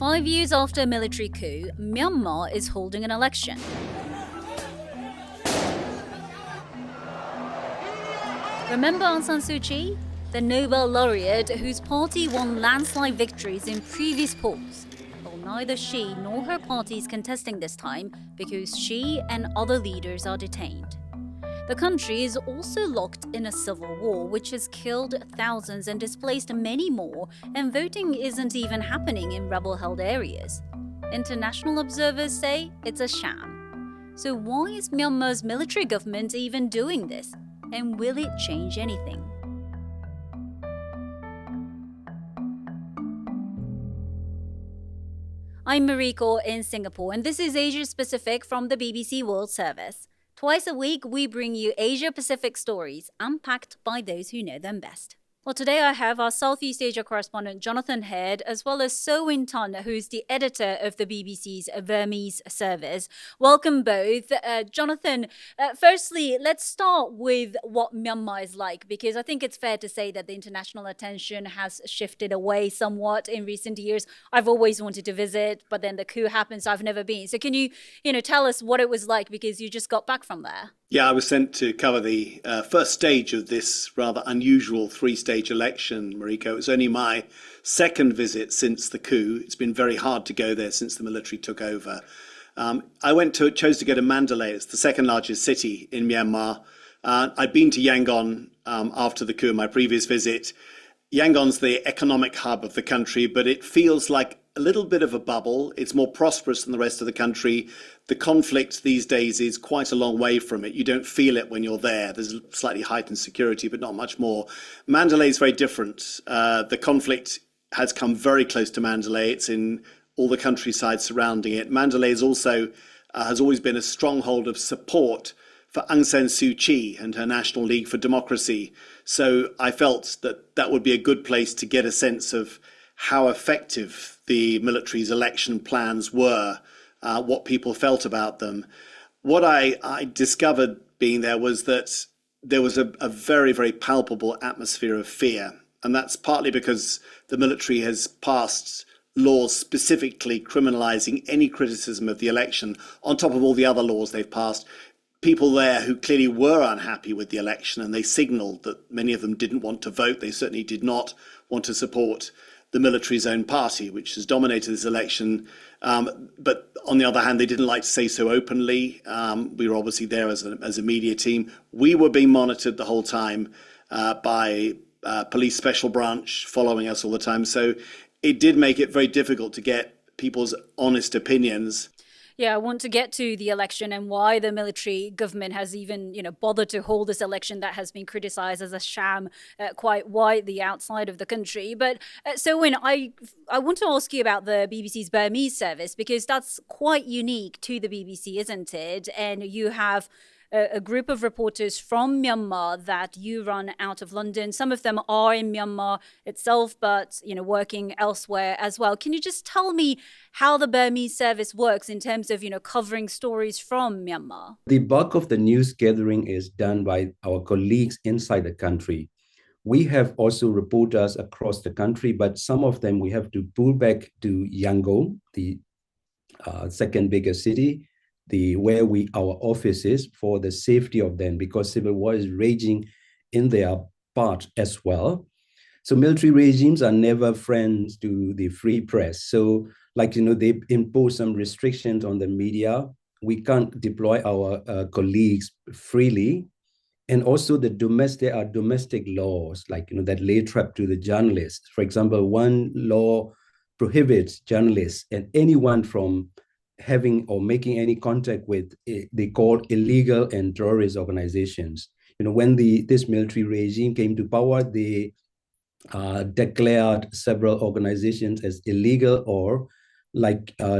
5 years after a military coup, Myanmar is holding an election. Remember Aung San Suu Kyi? The Nobel laureate whose party won landslide victories in previous polls. Well, neither she nor her party is contesting this time because she and other leaders are detained. The country is also locked in a civil war which has killed thousands and displaced many more, and voting isn't even happening in rebel-held areas. International observers say it's a sham. So why is Myanmar's military government even doing this? And will it change anything? I'm Mariko in Singapore, and this is Asia Pacific from the BBC World Service. Twice a week, we bring you Asia Pacific stories unpacked by those who know them best. Well, today I have our Southeast Asia correspondent Jonathan Head, as well as So Win Tan, who's the editor of the BBC's Burmese service. Welcome both. Jonathan, firstly, let's start with what Myanmar is like, because I think it's fair to say that the international attention has shifted away somewhat in recent years. I've always wanted to visit, but then the coup happened, so I've never been. So can you tell us what it was like, because you just got back from there? Yeah, I was sent to cover the first stage of this rather unusual three-stage election, Mariko. It was only my second visit since the coup. It's been very hard to go there since the military took over. I chose to go to Mandalay. It's the second largest city in Myanmar. I'd been to Yangon after the coup in my previous visit. Yangon's the economic hub of the country, but it feels like a little bit of a bubble. It's more prosperous than the rest of the country. The conflict these days is quite a long way from it. You don't feel it when you're there. There's slightly heightened security, but not much more. Mandalay is very different. The conflict has come very close to Mandalay. It's in all the countryside surrounding it. Mandalay is also has always been a stronghold of support for Aung San Suu Kyi and her National League for Democracy. So I felt that that would be a good place to get a sense of how effective the military's election plans were, what people felt about them. What I discovered being there was that there was a very, very palpable atmosphere of fear. And that's partly because the military has passed laws specifically criminalizing any criticism of the election, on top of all the other laws they've passed. People there who clearly were unhappy with the election, and they signaled that many of them didn't want to vote. They certainly did not want to support the military's own party, which has dominated this election. But on the other hand, they didn't like to say so openly. We were obviously there as a media team. We were being monitored the whole time by police special branch following us all the time. So it did make it very difficult to get people's honest opinions. Yeah, I want to get to the election and why the military government has even, bothered to hold this election that has been criticized as a sham quite widely outside of the country. But so when I want to ask you about the BBC's Burmese service, because that's quite unique to the BBC, isn't it? And you have a group of reporters from Myanmar that you run out of London. Some of them are in Myanmar itself, but working elsewhere as well. Can you just tell me how the Burmese service works in terms of covering stories from Myanmar? The bulk of the news gathering is done by our colleagues inside the country. We have also reporters across the country, but some of them we have to pull back to Yangon, the second biggest city, where our office is, for the safety of them, because civil war is raging in their part as well. So military regimes are never friends to the free press. So they impose some restrictions on the media. We can't deploy our colleagues freely. And also there are domestic laws that lay trap to the journalists. For example, one law prohibits journalists and anyone from having or making any contact with they call illegal and terrorist organizations. When this military regime came to power, they declared several organizations as illegal or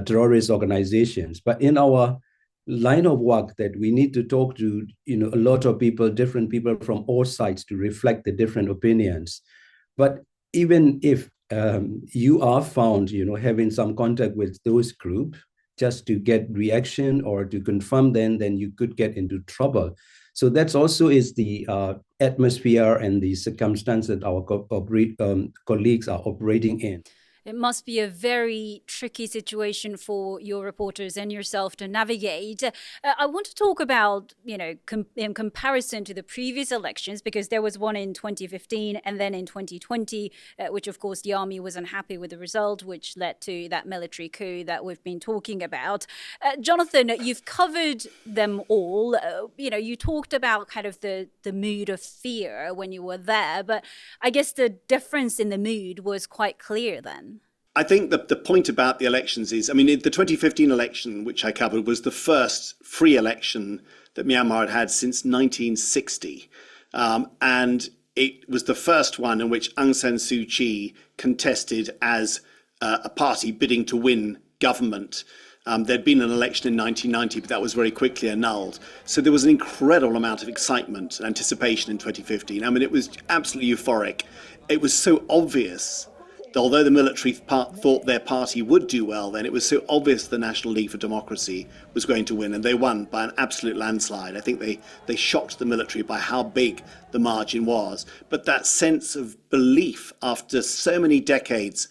terrorist organizations. But in our line of work, that we need to talk to a lot of people, different people from all sides, to reflect the different opinions. But even if you are found having some contact with those groups, just to get reaction or to confirm then you could get into trouble. So that's also is the atmosphere and the circumstance that our colleagues are operating in. It must be a very tricky situation for your reporters and yourself to navigate. I want to talk about, in comparison to the previous elections, because there was one in 2015 and then in 2020, which of course the army was unhappy with the result, which led to that military coup that we've been talking about. Jonathan, you've covered them all. You talked about kind of the mood of fear when you were there, but I guess the difference in the mood was quite clear then. I think the point about the elections is, the 2015 election, which I covered, was the first free election that Myanmar had since 1960. And it was the first one in which Aung San Suu Kyi contested as a party bidding to win government. There'd been an election in 1990, but that was very quickly annulled. So there was an incredible amount of excitement and anticipation in 2015. It was absolutely euphoric. It was so obvious. Although the military thought their party would do well then, it was so obvious the National League for Democracy was going to win, and they won by an absolute landslide. I think they shocked the military by how big the margin was. But that sense of belief after so many decades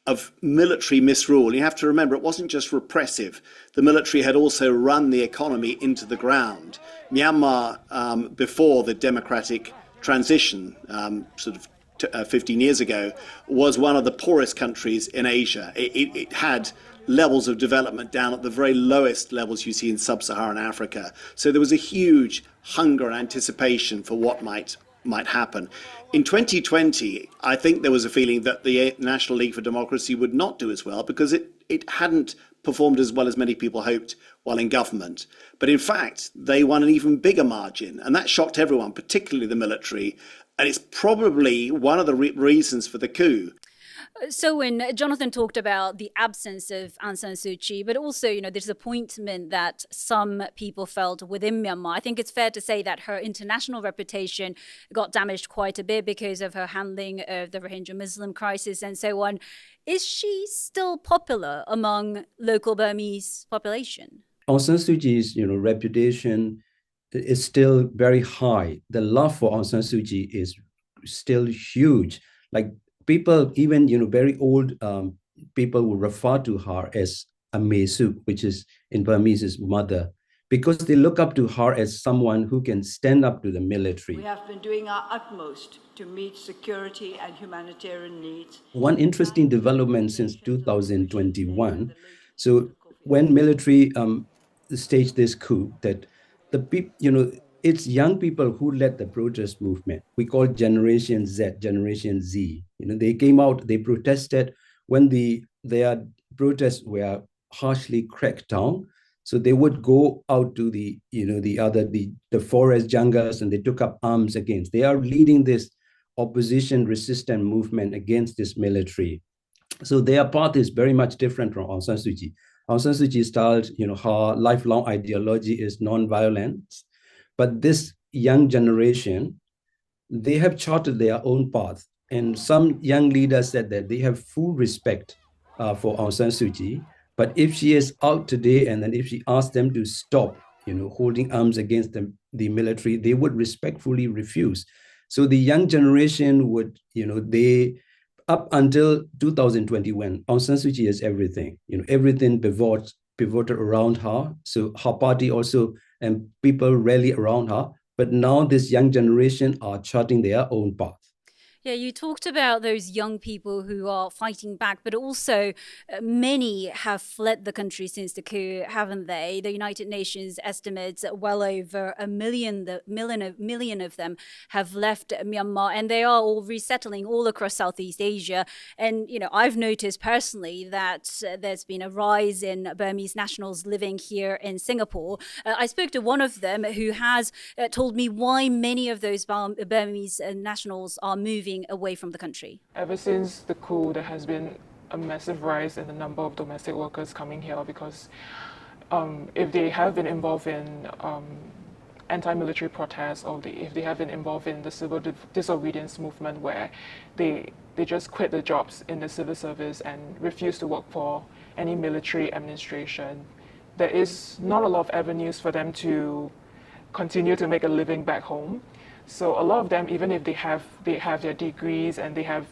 of military misrule, you have to remember it wasn't just repressive. The military had also run the economy into the ground. Myanmar, before the democratic transition, 15 years ago, was one of the poorest countries in Asia. It had levels of development down at the very lowest levels you see in sub-Saharan Africa. So there was a huge hunger and anticipation for what might happen. In 2020, I think there was a feeling that the National League for Democracy would not do as well because it hadn't performed as well as many people hoped while in government. But in fact, they won an even bigger margin, and that shocked everyone, particularly the military. And it's probably one of the reasons for the coup. So when Jonathan talked about the absence of Aung San Suu Kyi, but also, disappointment that some people felt within Myanmar, I think it's fair to say that her international reputation got damaged quite a bit because of her handling of the Rohingya Muslim crisis and so on. Is she still popular among local Burmese population? Aung San Suu Kyi's, reputation is still very high. The love for Aung San Suu Kyi is still huge. Like people, even very old people will refer to her as a Mesuk, which is in Burmese is mother, because they look up to her as someone who can stand up to the military. We have been doing our utmost to meet security and humanitarian needs. One interesting development since 2021. So when military staged this coup, that the people, it's young people who led the protest movement. We call Generation Z. They came out, they protested when their protests were harshly cracked down. So they would go out to the forest jungles, and they took up arms against. They are leading this opposition resistant movement against this military. So their path is very much different from Aung San Suu Kyi. Aung San Suu Kyi style, her lifelong ideology is non-violence. But this young generation, they have charted their own path. And some young leaders said that they have full respect for Aung San Suu Kyi. But if she is out today, and then if she asks them to stop, holding arms against the military, they would respectfully refuse. So the young generation would, they, up until 2021, Aung San Suu Kyi is everything. Everything pivoted around her. So her party also, and people rally around her. But now this young generation are charting their own path. Yeah, you talked about those young people who are fighting back, but also many have fled the country since the coup, haven't they? The United Nations estimates well over a million of them have left Myanmar, and they are all resettling all across Southeast Asia. And, I've noticed personally that there's been a rise in Burmese nationals living here in Singapore. I spoke to one of them who has told me why many of those Burmese nationals are moving away from the country. Ever since the coup, there has been a massive rise in the number of domestic workers coming here because if they have been involved in anti-military protests, or if they have been involved in the civil disobedience movement where they just quit the jobs in the civil service and refuse to work for any military administration, there is not a lot of avenues for them to continue to make a living back home. So a lot of them, even if they have their degrees and they have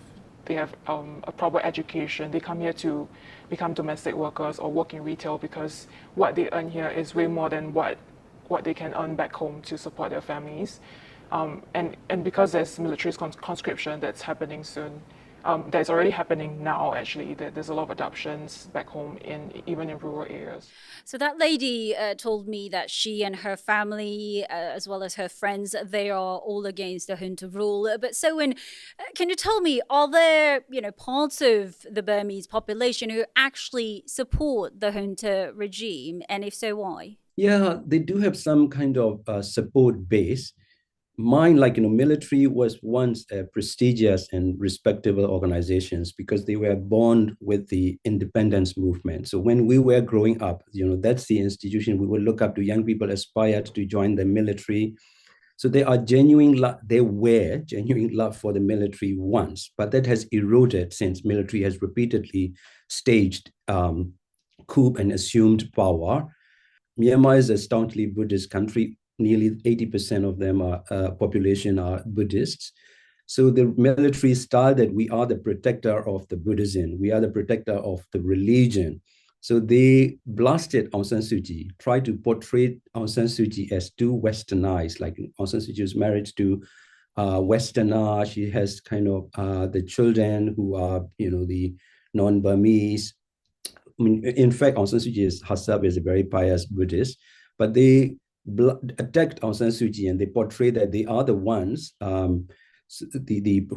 they have a proper education. They come here to become domestic workers or work in retail because what they earn here is way more than what they can earn back home to support their families. And because there's military conscription that's happening soon, that's already happening now, actually. There's a lot of adoptions back home, even in rural areas. So that lady told me that she and her family, as well as her friends, they are all against the junta rule. But so, can you tell me, are there, parts of the Burmese population who actually support the junta regime? And if so, why? Yeah, they do have some kind of support base. Mine, military was once prestigious and respectable organizations because they were born with the independence movement. So when we were growing up, that's the institution we would look up to. Young people aspired to join the military. So they were genuine love for the military once, but that has eroded since military has repeatedly staged coup and assumed power. Myanmar is a staunchly Buddhist country. Nearly 80% of them population are Buddhists. So the military style that we are the protector of the Buddhism, we are the protector of the religion. So they blasted Aung San Suu Kyi, tried to portray Aung San Suu Kyi as too westernized, like Aung San Suu Kyi is married to Westerner. She has kind of the children who are, the non-Burmese. I mean, in fact, Aung San Suu Kyi herself is a very pious Buddhist, but they attacked Aung San Suu Kyi and they portray that they are the ones who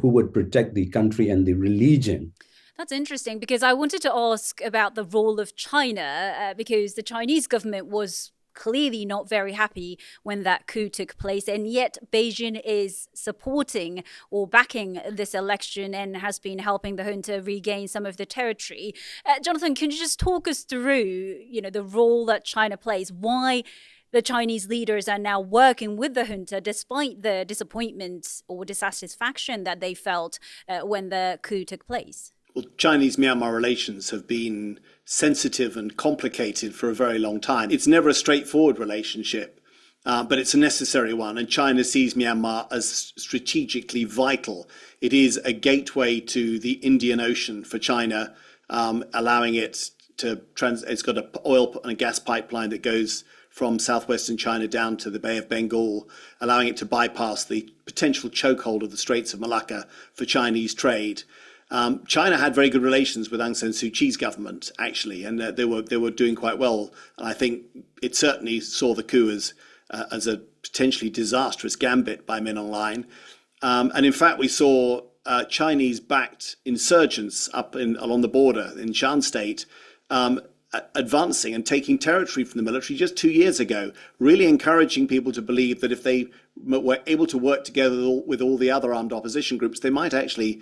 would protect the country and the religion. That's interesting because I wanted to ask about the role of China because the Chinese government was clearly not very happy when that coup took place, and yet Beijing is supporting or backing this election and has been helping the junta regain some of the territory. Jonathan, can you just talk us through, the role that China plays? Why the Chinese leaders are now working with the junta despite the disappointment or dissatisfaction that they felt when the coup took place? Well, Chinese-Myanmar relations have been sensitive and complicated for a very long time. It's never a straightforward relationship, but it's a necessary one. And China sees Myanmar as strategically vital. It is a gateway to the Indian Ocean for China, allowing it to it's got an oil and a gas pipeline that goes from southwestern China down to the Bay of Bengal, allowing it to bypass the potential chokehold of the Straits of Malacca for Chinese trade. China had very good relations with Aung San Suu Kyi's government, actually, and they were doing quite well. And I think it certainly saw the coup as a potentially disastrous gambit by Min Aung Hlaing. And in fact, we saw Chinese-backed insurgents along the border in Shan State advancing and taking territory from the military just 2 years ago, really encouraging people to believe that if they were able to work together with all the other armed opposition groups, they might actually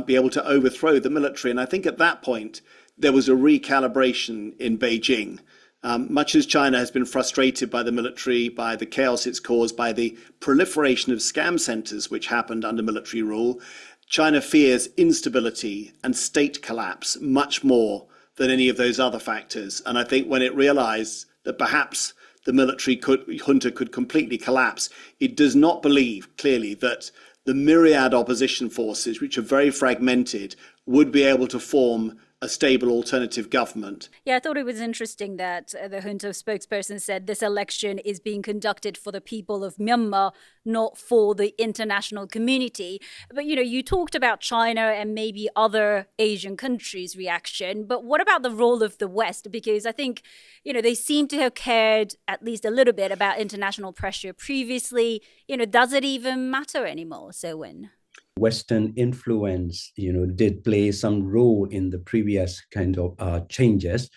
be able to overthrow the military. And I think at that point, there was a recalibration in Beijing. Much as China has been frustrated by the military, by the chaos it's caused, by the proliferation of scam centers which happened under military rule, China fears instability and state collapse much more than any of those other factors. And I think when it realized that perhaps the military junta could completely collapse, it does not believe clearly that the myriad opposition forces, which are very fragmented, would be able to form a stable alternative government. Yeah, I thought it was interesting that the junta spokesperson said this election is being conducted for the people of Myanmar, not for the international community. But, you talked about China and maybe other Asian countries' reaction. But what about the role of the West? Because I think, they seem to have cared at least a little bit about international pressure previously. Does it even matter anymore, Selwyn? Western influence, did play some role in the previous kind of changes.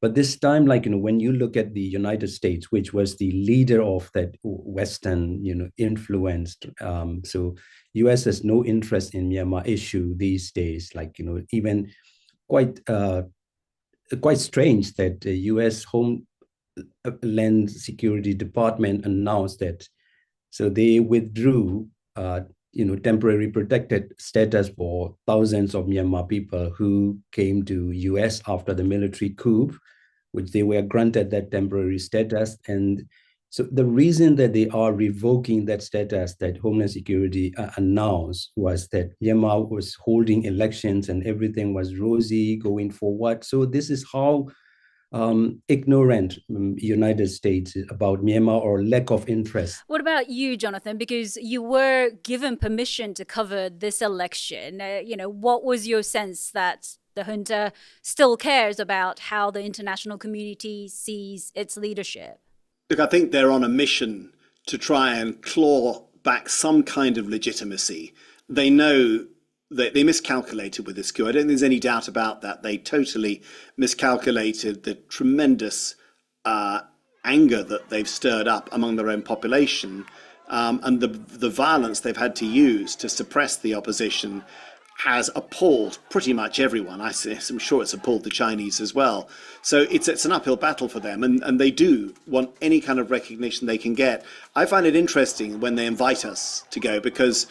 But this time, when you look at the United States, which was the leader of that Western, influence, so US has no interest in Myanmar issue these days, even quite strange that the US Homeland Security Department announced that. So they withdrew temporary protected status for thousands of Myanmar people who came to US after the military coup, which they were granted that temporary status. And So the reason that they are revoking that status that Homeland Security announced was that Myanmar was holding elections and everything was rosy going forward. So this is how ignorant United States about Myanmar, or lack of interest. What about you, Jonathan? Because you were given permission to cover this election. What was your sense that the junta still cares about how the international community sees its leadership? Look, I think they're on a mission to try and claw back some kind of legitimacy. They know that they miscalculated with this coup. I don't think there's any doubt about that. They totally miscalculated the tremendous anger that they've stirred up among their own population, and the violence they've had to use to suppress the opposition has appalled pretty much everyone. I'm sure it's appalled the Chinese as well. So it's an uphill battle for them, and they do want any kind of recognition they can get. I find it interesting when they invite us to go, because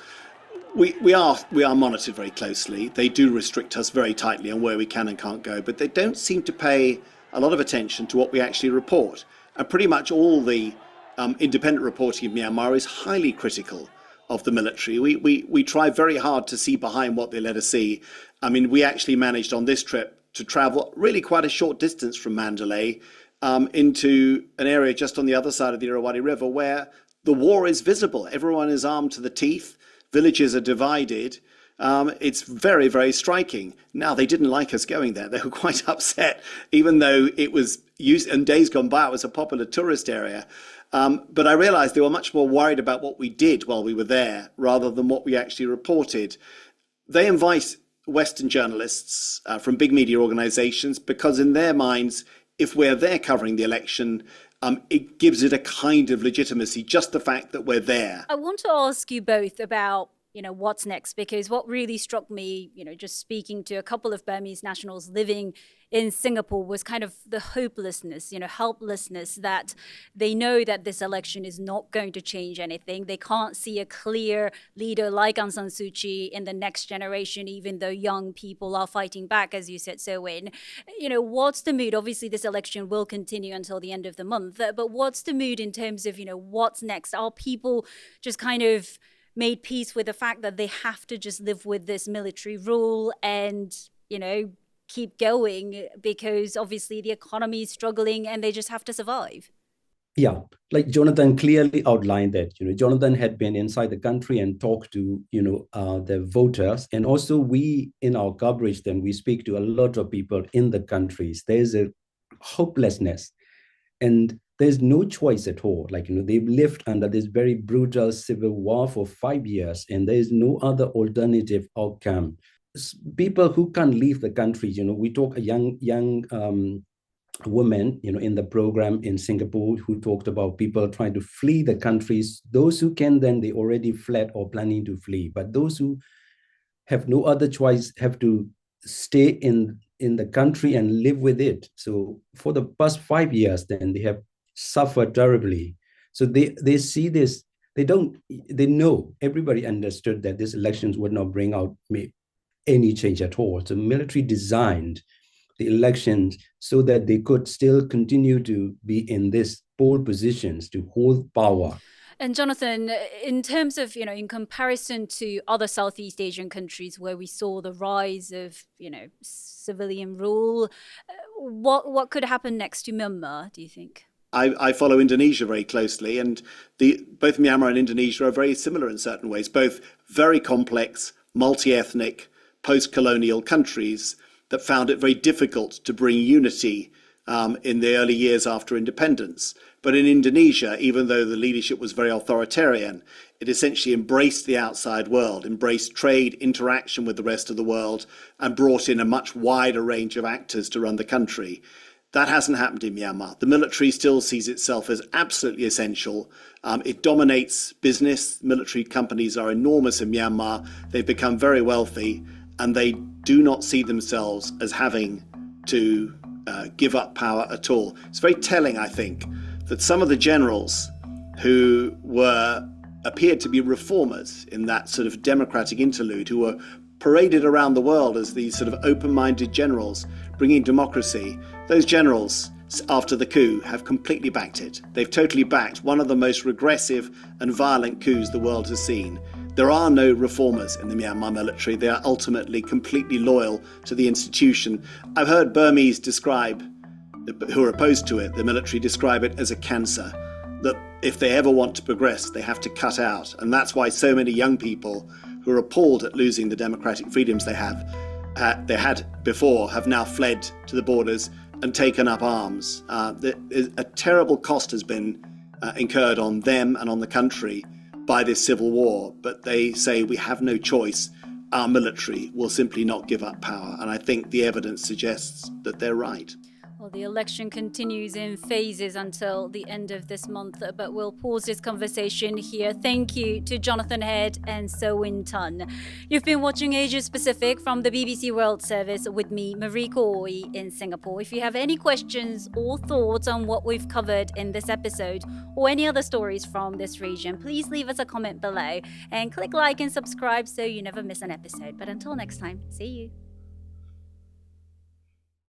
we are monitored very closely. They do restrict us very tightly on where we can and can't go, but they don't seem to pay a lot of attention to what we actually report. And pretty much all the independent reporting of Myanmar is highly critical of the military. We try very hard to see behind what they let us see. I mean, we actually managed on this trip to travel really quite a short distance from Mandalay into an area just on the other side of the Irrawaddy River where the war is visible. Everyone is armed to the teeth. Villages are divided. It's very, very striking. Now, they didn't like us going there. They were quite upset, even though it was used in days gone by, it was a popular tourist area. But I realized they were much more worried about what we did while we were there rather than what we actually reported. They invite Western journalists from big media organizations because in their minds, if we're there covering the election, it gives it a kind of legitimacy, just the fact that we're there. I want to ask you both about what's next, because what really struck me, just speaking to a couple of Burmese nationals living in Singapore, was kind of the hopelessness, helplessness, that they know that this election is not going to change anything. They can't see a clear leader like Aung San Suu Kyi in the next generation, even though young people are fighting back, as you said, So-Win. What's the mood? Obviously, this election will continue until the end of the month, but what's the mood in terms of, what's next? Are people just kind of made peace with the fact that they have to just live with this military rule and, keep going, because obviously the economy is struggling and they just have to survive? Yeah, like Jonathan clearly outlined that, Jonathan had been inside the country and talked to, the voters. And also we, in our coverage, then we speak to a lot of people in the countries. There's a hopelessness and there's no choice at all. They've lived under this very brutal civil war for 5 years and there's no other alternative outcome. People who can't leave the country, we talk a young woman, in the program in Singapore, who talked about people trying to flee the countries. Those who can, then they already fled or planning to flee. But those who have no other choice have to stay in the country and live with it. So for the past 5 years, then they have suffered terribly. So they see this, they know, everybody understood that these elections would not bring out any change at all. So military designed the elections so that they could still continue to be in these pole positions to hold power. And Jonathan, in terms of, in comparison to other Southeast Asian countries where we saw the rise of, civilian rule, what could happen next to Myanmar, do you think? I follow Indonesia very closely, and both Myanmar and Indonesia are very similar in certain ways, both very complex, multi-ethnic, post-colonial countries that found it very difficult to bring unity in the early years after independence. But in Indonesia, even though the leadership was very authoritarian, it essentially embraced the outside world, embraced trade, interaction with the rest of the world, and brought in a much wider range of actors to run the country. That hasn't happened in Myanmar. The military still sees itself as absolutely essential. It dominates business. Military companies are enormous in Myanmar. They've become very wealthy, and they do not see themselves as having to give up power at all. It's very telling, I think, that some of the generals who appeared to be reformers in that sort of democratic interlude, who were paraded around the world as these sort of open-minded generals bringing democracy, those generals after the coup have completely backed it. They've totally backed one of the most regressive and violent coups the world has seen. There are no reformers in the Myanmar military. They are ultimately completely loyal to the institution. I've heard Burmese who are opposed to it, the military describe it as a cancer, that if they ever want to progress, they have to cut out. And that's why so many young people who are appalled at losing the democratic freedoms they had before have now fled to the borders and taken up arms. A terrible cost has been incurred on them and on the country by this civil war, but they say we have no choice. Our military will simply not give up power. And I think the evidence suggests that they're right. Well, the election continues in phases until the end of this month, but we'll pause this conversation here. Thank you to Jonathan Head and So Win Tun. You've been watching Asia Pacific from the BBC World Service with me, Mariko Oi, in Singapore. If you have any questions or thoughts on what we've covered in this episode or any other stories from this region, please leave us a comment below and click like and subscribe so you never miss an episode. But until next time, see you.